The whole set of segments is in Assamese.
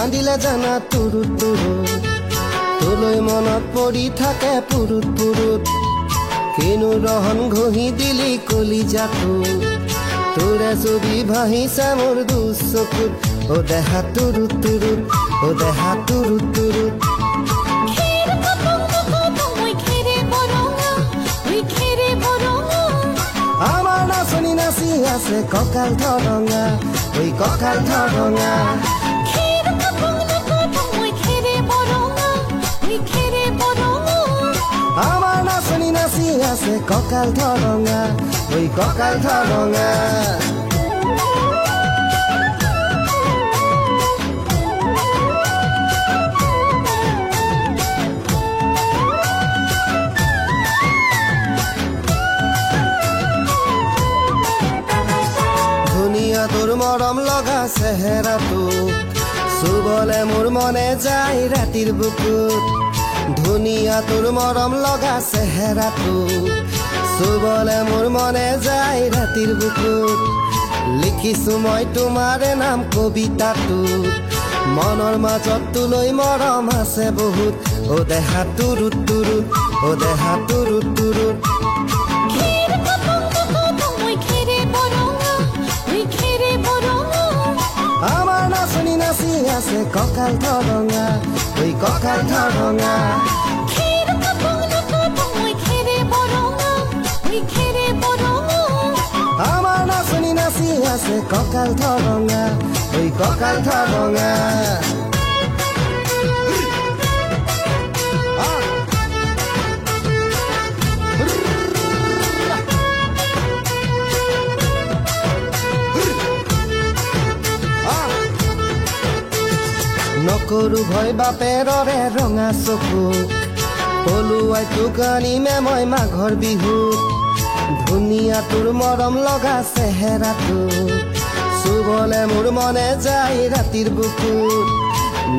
কান্দিলে জানা তুৰুত তুৰুত তোলৈ মনত পৰি থাকে পুৰুত পুৰুত কিনো ৰহন ঘঁহি দিলি কলিজাটো তোৰে ছবি ভাহিছে মোৰ দুচকুত ও দেহা তুৰুত তুৰুত ও দেহা তুৰুত তুৰুত আমাৰ নাচনি নাচি আছে কঁকাল ধৰঙা ঐ কঁকাল ধৰঙা আমাৰ নাচনি নাচি আছে কঁকাল ধৰঙা ঐ কঁকাল ধৰঙা ধুনীয়া তোৰ মৰম লগা চেহেৰাটো চুবলে মোৰ মনে যায় ৰাতিৰ বুকুত ধুনীয়া তোৰ মৰম লগা চেহেৰাটো চুবলে মোৰ মনে যায় ৰাতিৰ বুকুত লিখিছো মই তোমাৰে নাম কবিতাটোত মনৰ মাজত তোলৈ মৰম আছে বহুত ও দেহা তুৰুত তুৰুত ও দেহা তুৰুত তুৰুত আমাৰ নাচনি নাচি আছে কঁকাল ধৰঙা ঐ কঁকাল ধৰঙা আমাৰ নাচনি নাচি আছে কঁকাল ধৰঙা ঐ কঁকাল ধৰঙা নকৰো ভয় বাপেৰৰে ৰঙা চকুক পলুৱাই তোক আনিমে মই মাঘৰ বিহুত ধুনীয়া তোৰ মৰম লগা চেহেৰাটো চুবলে মোৰ মনে যায় ৰাতিৰ বুকুত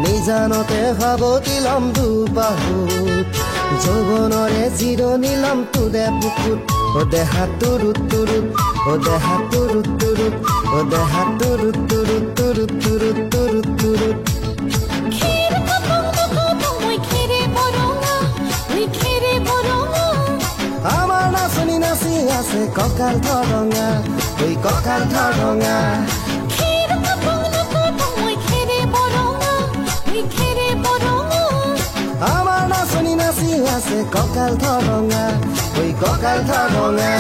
নিজানতে সাৱটি লম দুবাহুত যৌৱনৰে জিৰণি লম তোৰে বুকুত ও দেহা তুৰুত তুৰুত ও দেহা তুৰুত তুৰুত ও দেহা তুৰুত তুৰুত তুৰুত তুৰুত তুৰুত তুৰুত আমাৰ নাচনি নাচি আছে কঁকাল ধৰঙা ঐ কঁকাল ধৰঙা আমাৰ নাচনি নাচি আছে কঁকাল ধৰঙা ঐ কঁকাল ধৰঙা